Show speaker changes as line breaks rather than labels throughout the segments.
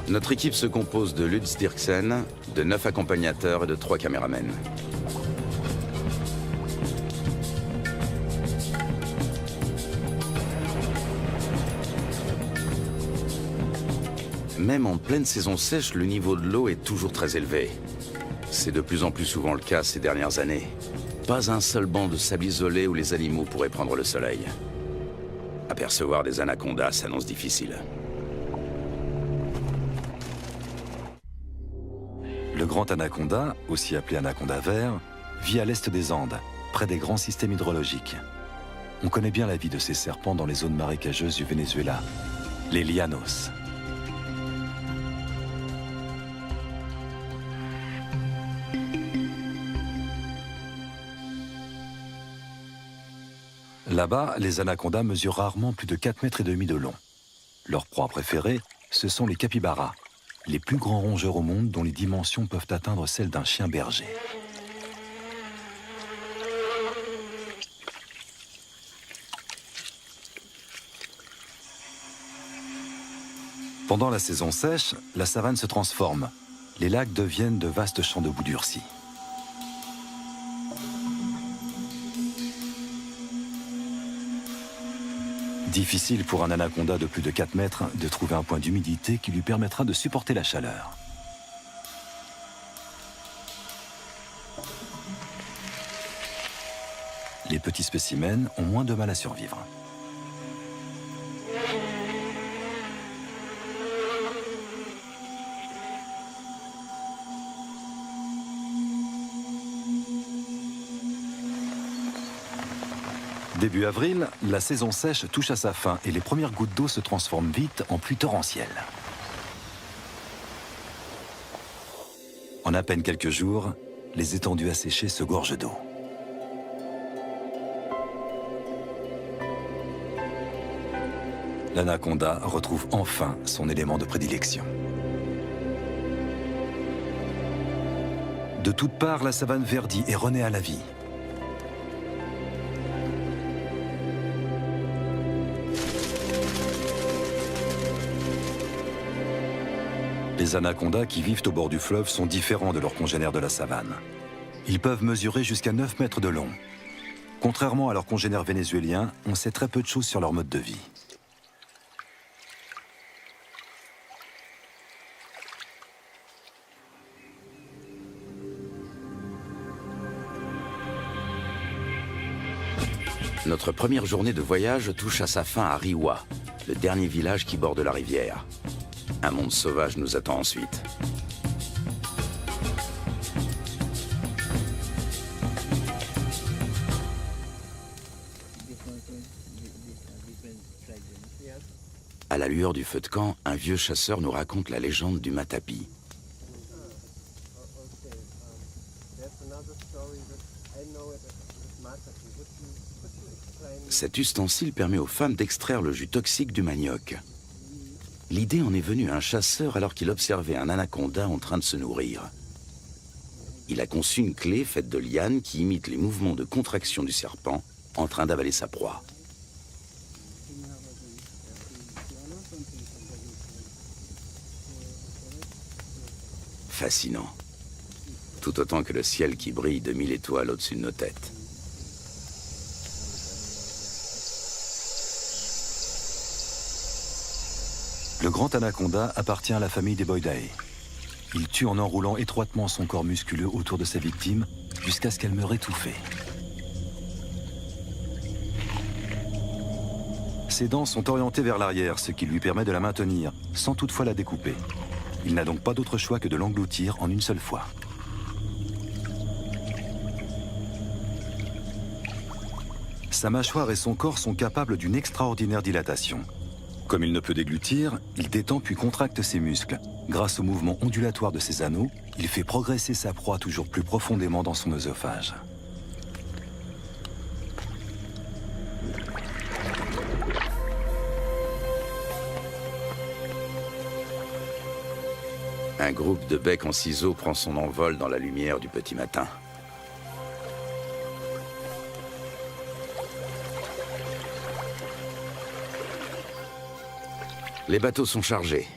Notre équipe se compose de Lutz Dirksen, de 9 accompagnateurs et de 3 caméramens. Même en pleine saison sèche, le niveau de l'eau est toujours très élevé. C'est de plus en plus souvent le cas ces dernières années. Pas un seul banc de sable isolé où les animaux pourraient prendre le soleil. Apercevoir des anacondas s'annonce difficile.
Le grand anaconda, aussi appelé anaconda vert, vit à l'est des Andes, près des grands systèmes hydrologiques. On connaît bien la vie de ces serpents dans les zones marécageuses du Venezuela, les llanos. Là-bas, les anacondas mesurent rarement plus de 4,5 mètres de long. Leur proie préférée, ce sont les capybaras, les plus grands rongeurs au monde dont les dimensions peuvent atteindre celles d'un chien berger. Pendant la saison sèche, la savane se transforme. Les lacs deviennent de vastes champs de boue durcie. Difficile pour un anaconda de plus de 4 mètres de trouver un point d'humidité qui lui permettra de supporter la chaleur. Les petits spécimens ont moins de mal à survivre. Début avril, la saison sèche touche à sa fin et les premières gouttes d'eau se transforment vite en pluie torrentielle. En à peine quelques jours, les étendues asséchées se gorgent d'eau. L'anaconda retrouve enfin son élément de prédilection. De toutes parts, la savane verdit et renaît à la vie. Les anacondas qui vivent au bord du fleuve sont différents de leurs congénères de la savane. Ils peuvent mesurer jusqu'à 9 mètres de long. Contrairement à leurs congénères vénézuéliens, on sait très peu de choses sur leur mode de vie.
Notre première journée de voyage touche à sa fin à Riwa, le dernier village qui borde la rivière. Un monde sauvage nous attend ensuite. À la lueur du feu de camp, un vieux chasseur nous raconte la légende du matapi. Cet ustensile permet aux femmes d'extraire le jus toxique du manioc. L'idée en est venue à un chasseur alors qu'il observait un anaconda en train de se nourrir. Il a conçu une clé faite de lianes qui imite les mouvements de contraction du serpent en train d'avaler sa proie. Fascinant. Tout autant que le ciel qui brille de 1000 étoiles au-dessus de nos têtes.
Le grand anaconda appartient à la famille des Boidae. Il tue en enroulant étroitement son corps musculeux autour de sa victime jusqu'à ce qu'elle meure étouffée. Ses dents sont orientées vers l'arrière, ce qui lui permet de la maintenir, sans toutefois la découper. Il n'a donc pas d'autre choix que de l'engloutir en une seule fois. Sa mâchoire et son corps sont capables d'une extraordinaire dilatation. Comme il ne peut déglutir, il détend puis contracte ses muscles. Grâce au mouvement ondulatoire de ses anneaux, il fait progresser sa proie toujours plus profondément dans son œsophage.
Un groupe de becs en ciseaux prend son envol dans la lumière du petit matin. Les bateaux sont chargés.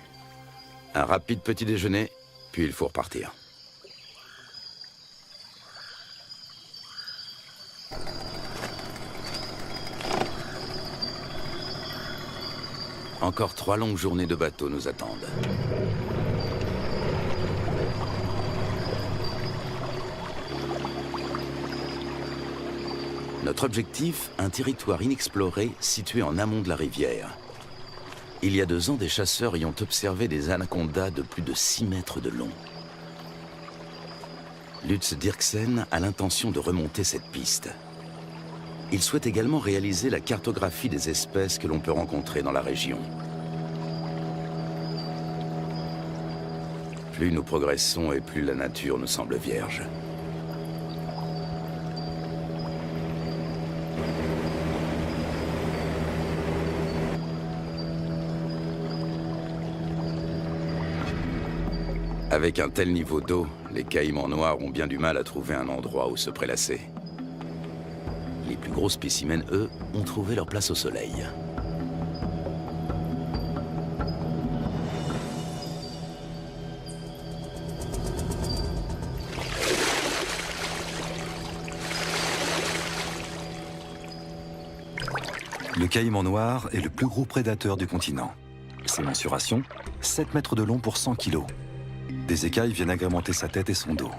Un rapide petit déjeuner, puis il faut repartir. Encore 3 longues journées de bateau nous attendent. Notre objectif, un territoire inexploré situé en amont de la rivière. Il y a 2 ans, des chasseurs y ont observé des anacondas de plus de 6 mètres de long. Lutz Dirksen a l'intention de remonter cette piste. Il souhaite également réaliser la cartographie des espèces que l'on peut rencontrer dans la région. Plus nous progressons et plus la nature nous semble vierge. Avec un tel niveau d'eau, les caïmans noirs ont bien du mal à trouver un endroit où se prélasser. Les plus gros spécimens, eux, ont trouvé leur place au soleil.
Le caïman noir est le plus gros prédateur du continent. Ses mensurations, 7 mètres de long pour 100 kilos. Des écailles viennent agrémenter sa tête et son dos.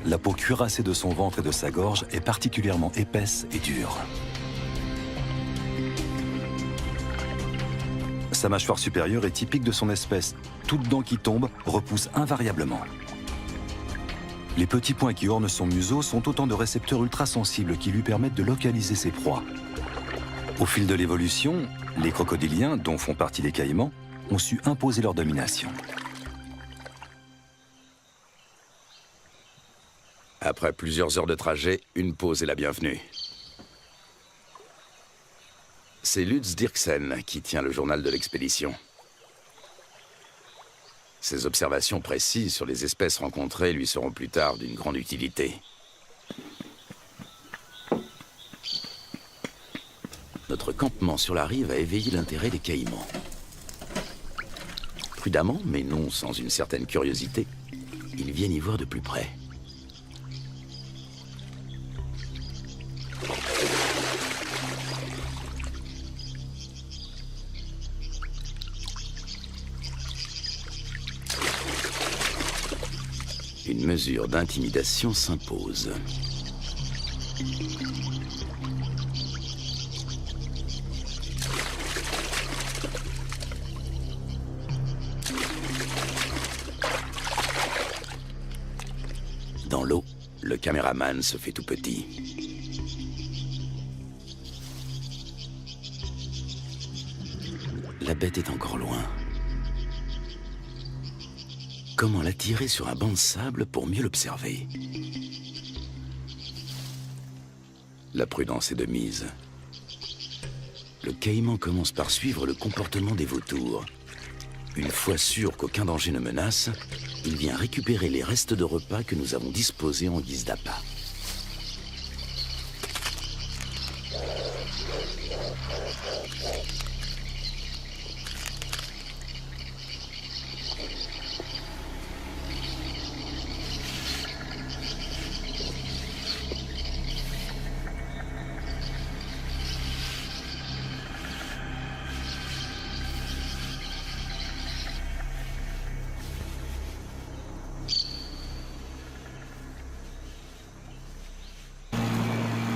La peau cuirassée de son ventre et de sa gorge est particulièrement épaisse et dure. Sa mâchoire supérieure est typique de son espèce. Toute dent qui tombe repousse invariablement. Les petits points qui ornent son museau sont autant de récepteurs ultrasensibles qui lui permettent de localiser ses proies. Au fil de l'évolution, les crocodiliens, dont font partie les caïmans, ont su imposer leur domination.
Après plusieurs heures de trajet, une pause est la bienvenue. C'est Lutz Dirksen qui tient le journal de l'expédition. Ses observations précises sur les espèces rencontrées lui seront plus tard d'une grande utilité. Notre campement sur la rive a éveillé l'intérêt des caïmans. Prudemment, mais non sans une certaine curiosité, ils viennent y voir de plus près. Une mesure d'intimidation s'impose. Dans l'eau, le caméraman se fait tout petit. La bête est encore loin. Comment l'attirer sur un banc de sable pour mieux l'observer? La prudence est de mise. Le caïman commence par suivre le comportement des vautours. Une fois sûr qu'aucun danger ne menace, il vient récupérer les restes de repas que nous avons disposés en guise d'appât.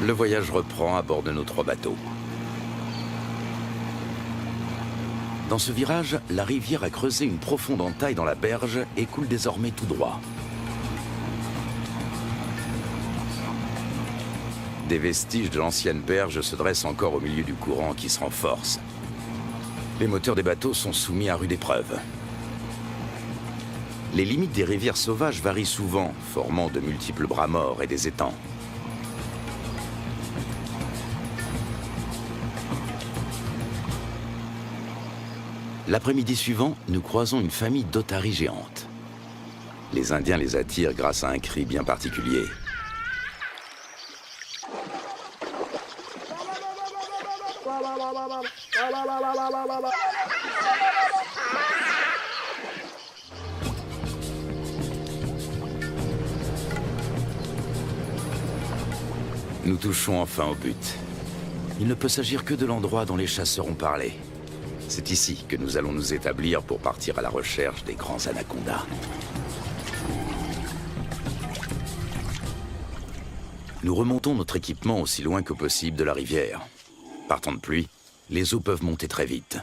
Le voyage reprend à bord de nos 3 bateaux. Dans ce virage, la rivière a creusé une profonde entaille dans la berge et coule désormais tout droit. Des vestiges de l'ancienne berge se dressent encore au milieu du courant qui se renforce. Les moteurs des bateaux sont soumis à rude épreuve. Les limites des rivières sauvages varient souvent, formant de multiples bras morts et des étangs. L'après-midi suivant, nous croisons une famille d'otaries géantes. Les Indiens les attirent grâce à un cri bien particulier. Nous touchons enfin au but. Il ne peut s'agir que de l'endroit dont les chasseurs ont parlé. C'est ici que nous allons nous établir pour partir à la recherche des grands anacondas. Nous remontons notre équipement aussi loin que possible de la rivière. Par temps de pluie, les eaux peuvent monter très vite.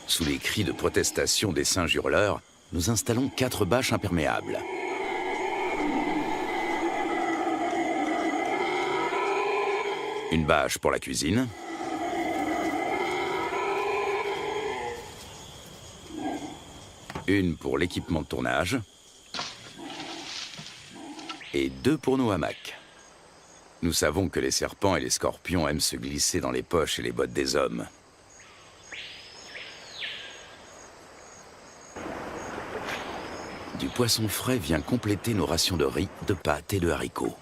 Sous les cris de protestation des singes hurleurs, nous installons 4 bâches imperméables. Une bâche pour la cuisine. Une pour l'équipement de tournage. Et 2 pour nos hamacs. Nous savons que les serpents et les scorpions aiment se glisser dans les poches et les bottes des hommes. Du poisson frais vient compléter nos rations de riz, de pâtes et de haricots.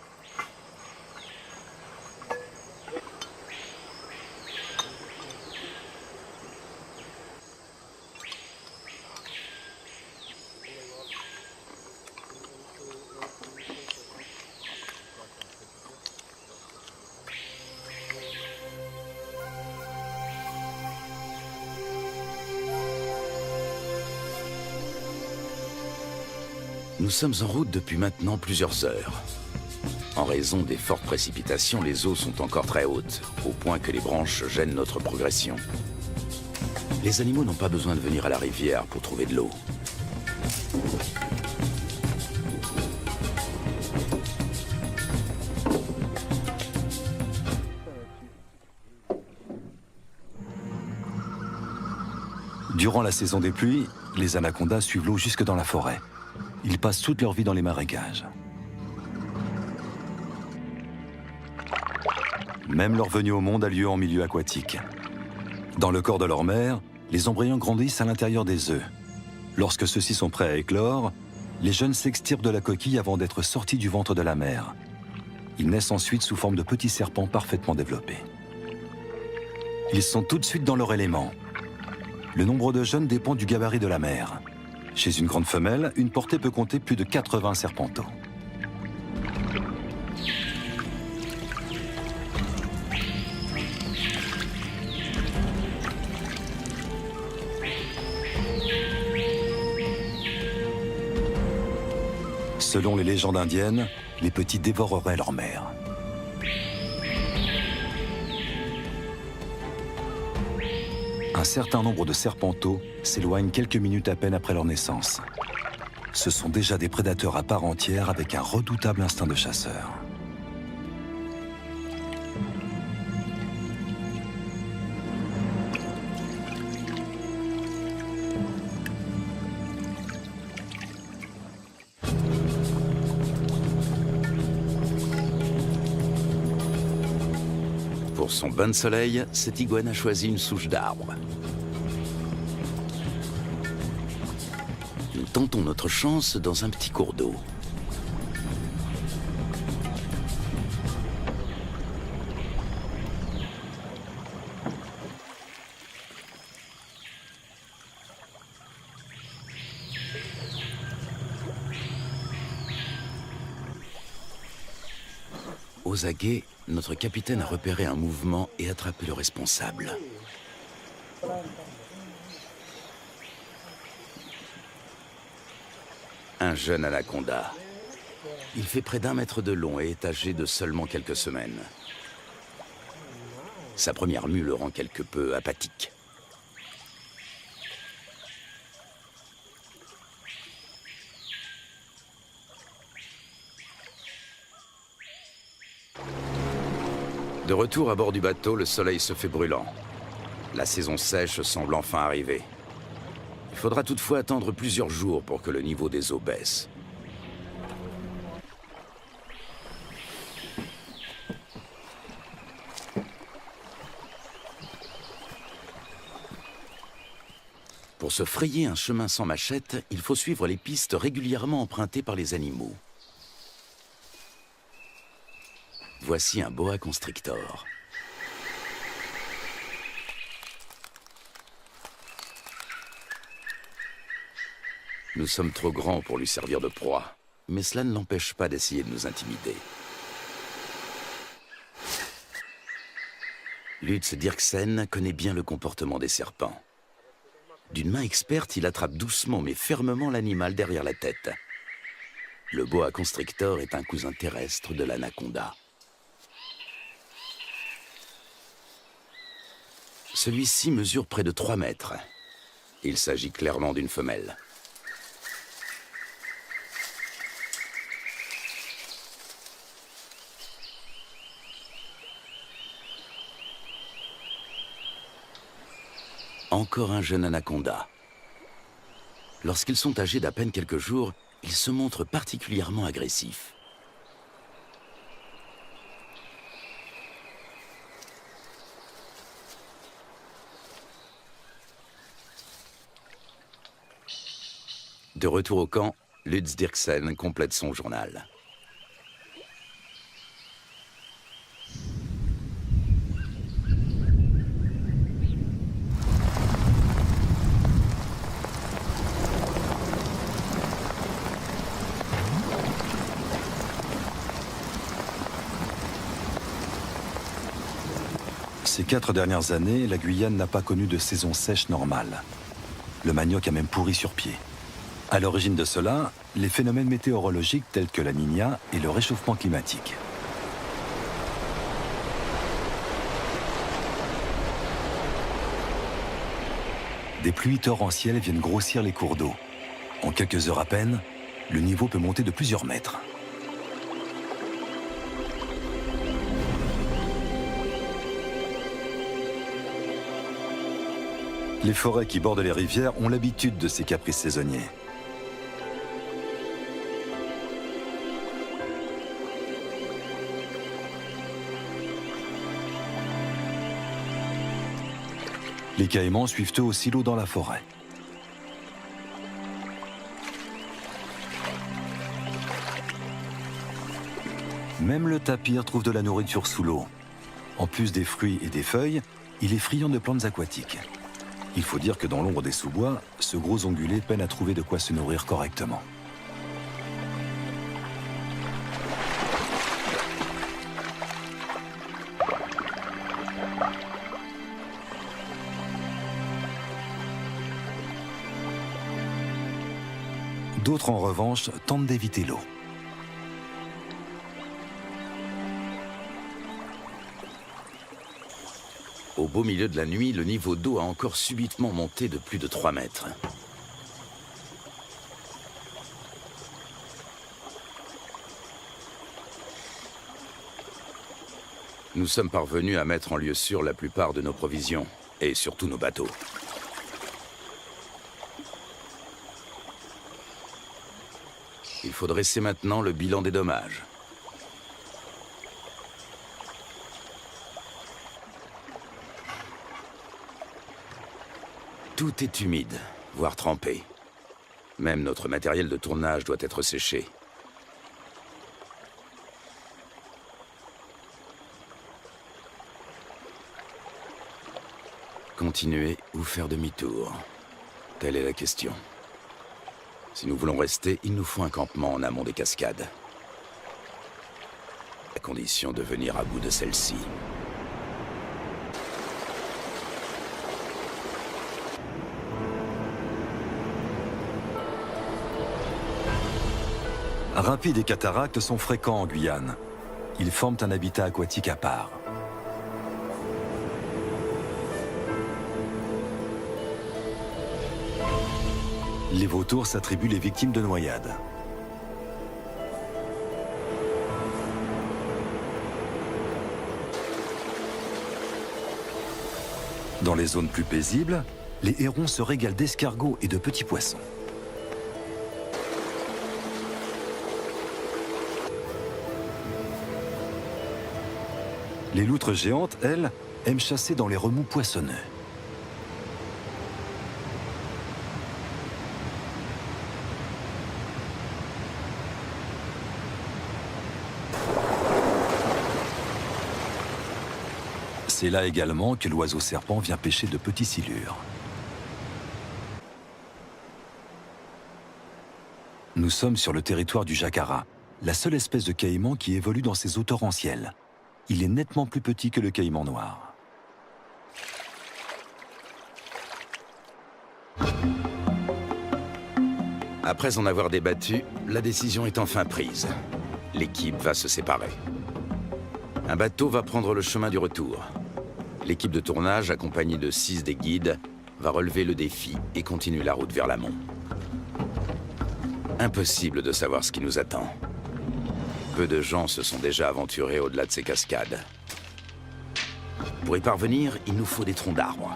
Nous sommes en route depuis maintenant plusieurs heures. En raison des fortes précipitations, les eaux sont encore très hautes, au point que les branches gênent notre progression. Les animaux n'ont pas besoin de venir à la rivière pour trouver de l'eau.
Durant la saison des pluies, les anacondas suivent l'eau jusque dans la forêt. Ils passent toute leur vie dans les marécages. Même leur venue au monde a lieu en milieu aquatique. Dans le corps de leur mère, les embryons grandissent à l'intérieur des œufs. Lorsque ceux-ci sont prêts à éclore, les jeunes s'extirpent de la coquille avant d'être sortis du ventre de la mère. Ils naissent ensuite sous forme de petits serpents parfaitement développés. Ils sont tout de suite dans leur élément. Le nombre de jeunes dépend du gabarit de la mère. Chez une grande femelle, une portée peut compter plus de 80 serpenteaux. Selon les légendes indiennes, les petits dévoreraient leur mère. Un certain nombre de serpenteaux s'éloignent quelques minutes à peine après leur naissance. Ce sont déjà des prédateurs à part entière avec un redoutable instinct de chasseur.
Pour son bain de soleil, cette iguane a choisi une souche d'arbre. Nous tentons notre chance dans un petit cours d'eau. Aux aguets, notre capitaine a repéré un mouvement et attrapé le responsable. Un jeune anaconda. Il fait près d'1 mètre de long et est âgé de seulement quelques semaines. Sa première mue le rend quelque peu apathique. De retour à bord du bateau, le soleil se fait brûlant. La saison sèche semble enfin arriver. Il faudra toutefois attendre plusieurs jours pour que le niveau des eaux baisse. Pour se frayer un chemin sans machette, il faut suivre les pistes régulièrement empruntées par les animaux. Voici un boa constrictor. Nous sommes trop grands pour lui servir de proie, mais cela ne l'empêche pas d'essayer de nous intimider. Lutz Dirksen connaît bien le comportement des serpents. D'une main experte, il attrape doucement mais fermement l'animal derrière la tête. Le boa constrictor est un cousin terrestre de l'anaconda. Celui-ci mesure près de 3 mètres. Il s'agit clairement d'une femelle. Encore un jeune anaconda. Lorsqu'ils sont âgés d'à peine quelques jours, ils se montrent particulièrement agressifs. De retour au camp, Lutz Dirksen complète son journal.
Ces 4 dernières années, la Guyane n'a pas connu de saison sèche normale. Le manioc a même pourri sur pied. À l'origine de cela, les phénomènes météorologiques tels que la Niña et le réchauffement climatique. Des pluies torrentielles viennent grossir les cours d'eau. En quelques heures à peine, le niveau peut monter de plusieurs mètres. Les forêts qui bordent les rivières ont l'habitude de ces caprices saisonniers. Les caïmans suivent eux aussi l'eau dans la forêt. Même le tapir trouve de la nourriture sous l'eau. En plus des fruits et des feuilles, il est friand de plantes aquatiques. Il faut dire que dans l'ombre des sous-bois, ce gros ongulé peine à trouver de quoi se nourrir correctement. D'autres, en revanche, tentent d'éviter l'eau.
Au beau milieu de la nuit, le niveau d'eau a encore subitement monté de plus de 3 mètres. Nous sommes parvenus à mettre en lieu sûr la plupart de nos provisions, et surtout nos bateaux. Il faut dresser maintenant le bilan des dommages. Tout est humide, voire trempé. Même notre matériel de tournage doit être séché. Continuer ou faire demi-tour? Telle est la question. Si nous voulons rester, il nous faut un campement en amont des cascades. À condition de venir à bout de celle-ci.
Rapides et cataractes sont fréquents en Guyane. Ils forment un habitat aquatique à part. Les vautours s'attribuent les victimes de noyades. Dans les zones plus paisibles, les hérons se régalent d'escargots et de petits poissons. Les loutres géantes, elles, aiment chasser dans les remous poissonneux. C'est là également que l'oiseau serpent vient pêcher de petits silures. Nous sommes sur le territoire du jacara, la seule espèce de caïman qui évolue dans ces eaux torrentielles. Il est nettement plus petit que le caïman noir.
Après en avoir débattu, la décision est enfin prise. L'équipe va se séparer. Un bateau va prendre le chemin du retour. L'équipe de tournage, accompagnée de 6 des guides, va relever le défi et continuer la route vers l'amont. Impossible de savoir ce qui nous attend. Peu de gens se sont déjà aventurés au-delà de ces cascades. Pour y parvenir, il nous faut des troncs d'arbres.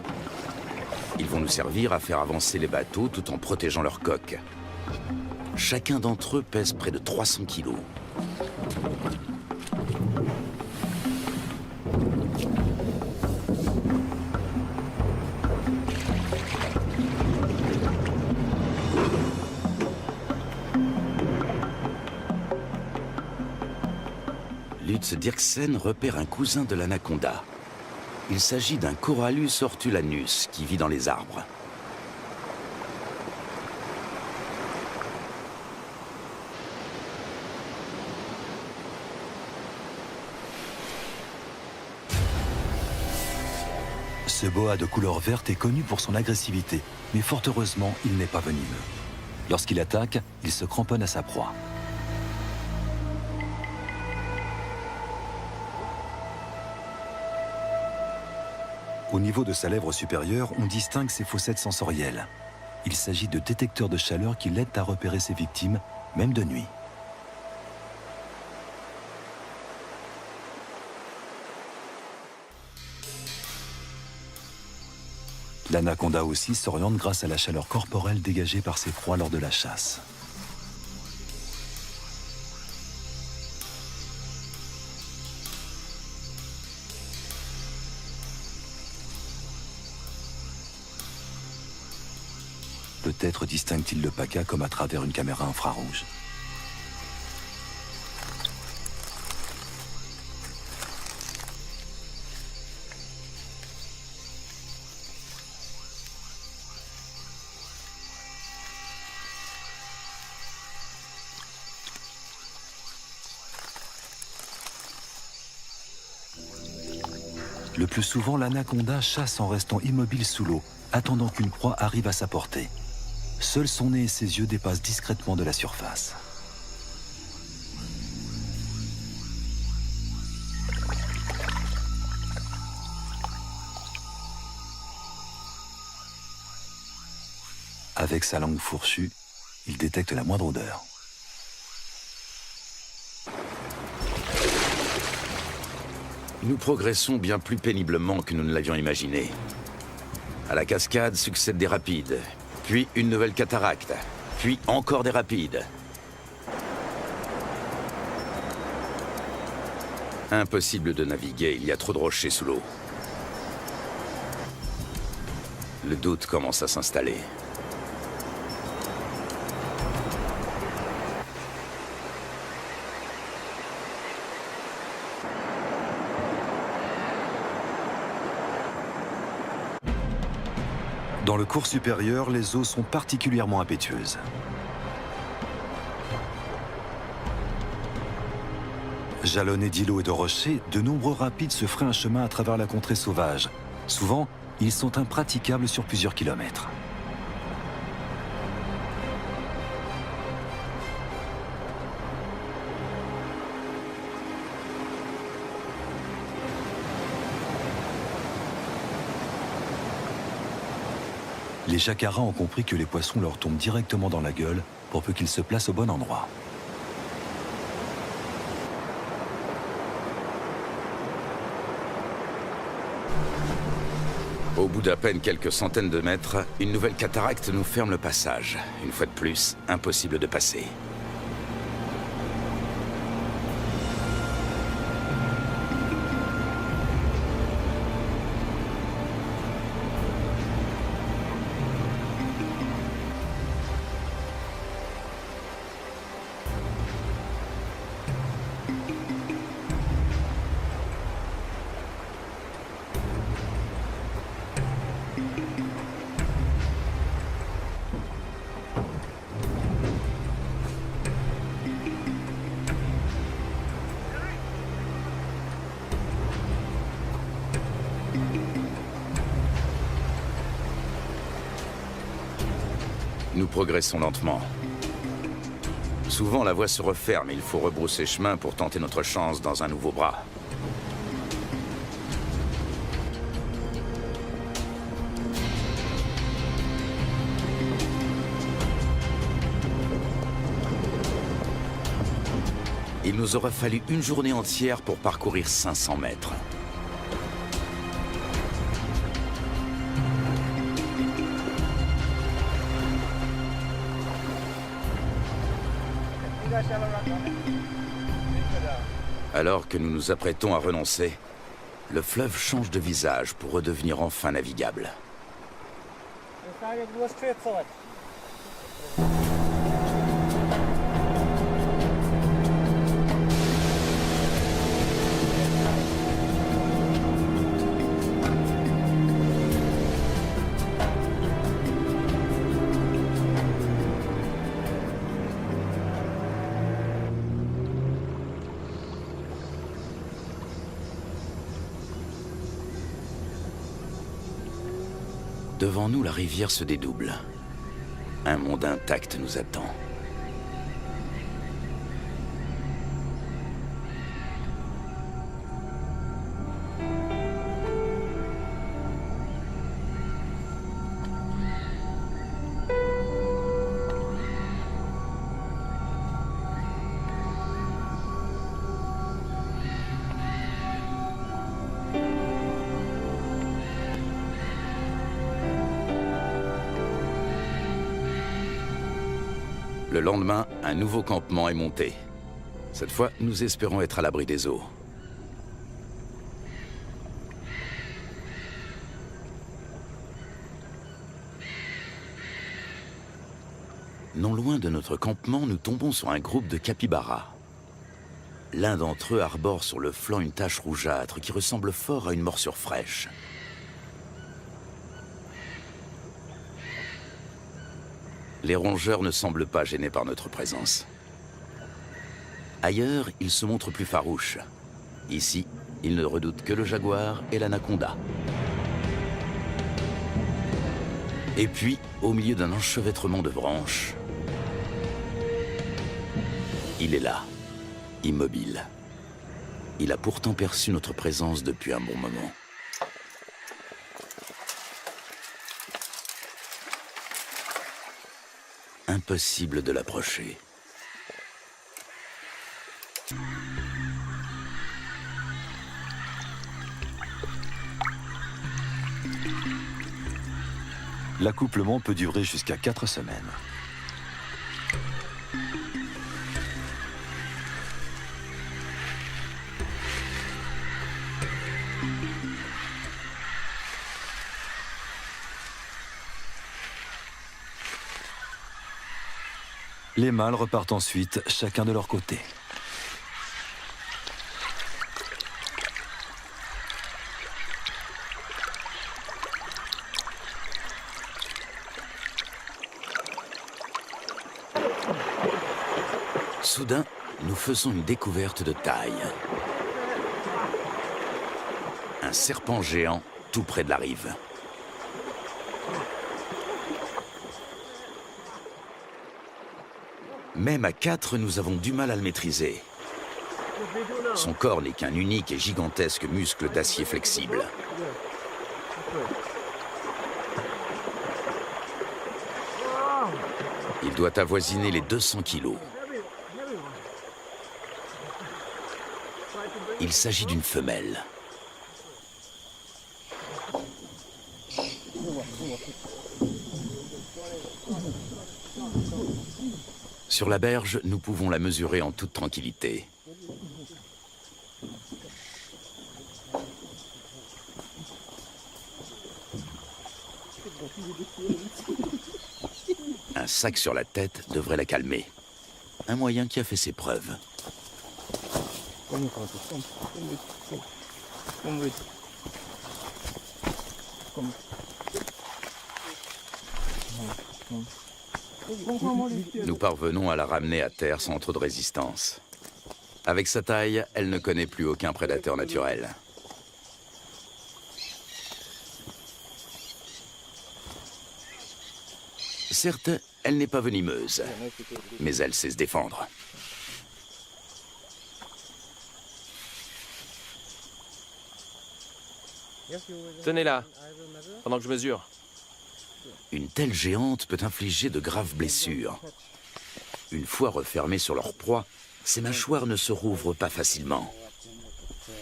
Ils vont nous servir à faire avancer les bateaux tout en protégeant leur coque. Chacun d'entre eux pèse près de 300 kilos. Lutz Dirksen repère un cousin de l'anaconda. Il s'agit d'un Corallus hortulanus qui vit dans les arbres.
Ce boa de couleur verte est connu pour son agressivité, mais fort heureusement, il n'est pas venimeux. Lorsqu'il attaque, il se cramponne à sa proie. Au niveau de sa lèvre supérieure, on distingue ses fossettes sensorielles. Il s'agit de détecteurs de chaleur qui l'aident à repérer ses victimes, même de nuit. L'anaconda aussi s'oriente grâce à la chaleur corporelle dégagée par ses proies lors de la chasse. Peut-être distingue-t-il le paca comme à travers une caméra infrarouge. Le plus souvent, l'anaconda chasse en restant immobile sous l'eau, attendant qu'une proie arrive à sa portée. Seul son nez et ses yeux dépassent discrètement de la surface. Avec sa langue fourchue, il détecte la moindre odeur.
Nous progressons bien plus péniblement que nous ne l'avions imaginé. À la cascade succèdent des rapides, puis une nouvelle cataracte, puis encore des rapides. Impossible de naviguer, il y a trop de rochers sous l'eau. Le doute commence à s'installer.
Dans le cours supérieur, les eaux sont particulièrement impétueuses. Jalonnés d'îlots et de rochers, de nombreux rapides se frayent un chemin à travers la contrée sauvage. Souvent, ils sont impraticables sur plusieurs kilomètres. Les jacaras ont compris que les poissons leur tombent directement dans la gueule pour peu qu'ils se placent au bon endroit.
Au bout d'à peine quelques centaines de mètres, une nouvelle cataracte nous ferme le passage. Une fois de plus, impossible de passer. Nous progressons lentement. Souvent, la voie se referme et il faut rebrousser chemin pour tenter notre chance dans un nouveau bras. Il nous aura fallu une journée entière pour parcourir 500 mètres. Alors que nous nous apprêtons à renoncer, le fleuve change de visage pour redevenir enfin navigable. Devant nous, la rivière se dédouble. Un monde intact nous attend. Le lendemain, un nouveau campement est monté. Cette fois, nous espérons être à l'abri des eaux. Non loin de notre campement, nous tombons sur un groupe de capybaras. L'un d'entre eux arbore sur le flanc une tache rougeâtre qui ressemble fort à une morsure fraîche. Les rongeurs ne semblent pas gênés par notre présence. Ailleurs, ils se montrent plus farouches. Ici, ils ne redoutent que le jaguar et l'anaconda. Et puis, au milieu d'un enchevêtrement de branches, il est là, immobile. Il a pourtant perçu notre présence depuis un bon moment. Impossible de l'approcher.
L'accouplement peut durer jusqu'à 4 semaines. Les mâles repartent ensuite, chacun de leur côté.
Soudain, nous faisons une découverte de taille. Un serpent géant tout près de la rive. Même à 4, nous avons du mal à le maîtriser. Son corps n'est qu'un unique et gigantesque muscle d'acier flexible. Il doit avoisiner les 200 kilos. Il s'agit d'une femelle. Sur la berge, nous pouvons la mesurer en toute tranquillité. Un sac sur la tête devrait la calmer. Un moyen qui a fait ses preuves. Nous parvenons à la ramener à terre sans trop de résistance. Avec sa taille, elle ne connaît plus aucun prédateur naturel. Certes, elle n'est pas venimeuse, mais elle sait se défendre.
Tenez-la, pendant que je mesure.
Une telle géante peut infliger de graves blessures. Une fois refermées sur leur proie, ces mâchoires ne se rouvrent pas facilement.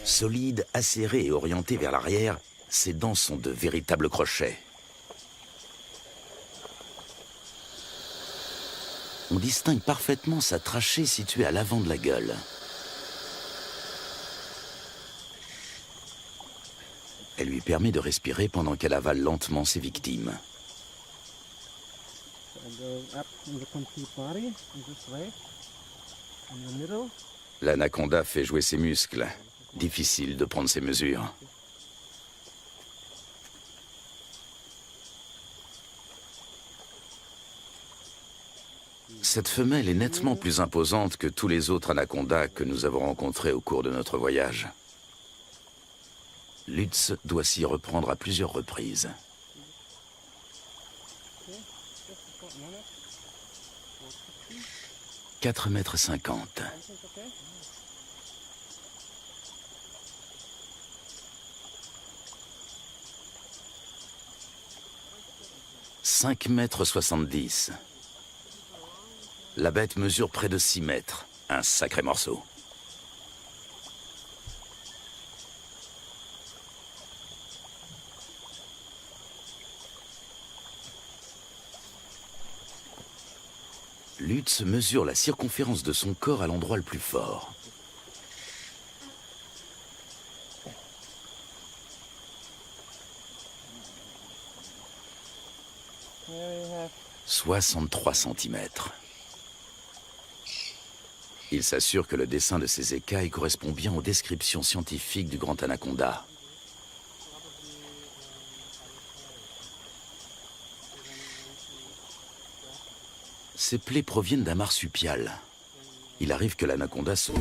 Solides, acérées et orientées vers l'arrière, ses dents sont de véritables crochets. On distingue parfaitement sa trachée située à l'avant de la gueule. Elle lui permet de respirer pendant qu'elle avale lentement ses victimes. L'anaconda fait jouer ses muscles. Difficile de prendre ses mesures. Cette femelle est nettement plus imposante que tous les autres anacondas que nous avons rencontrés au cours de notre voyage. Lutz doit s'y reprendre à plusieurs reprises. 4,50 m. « 5,70 m. La bête mesure près de 6 mètres. Un sacré morceau. Lutz mesure la circonférence de son corps à l'endroit le plus fort. « 63 cm. Il s'assure que le dessin de ses écailles correspond bien aux descriptions scientifiques du grand anaconda. Ces plaies proviennent d'un marsupial. Il arrive que l'anaconda se...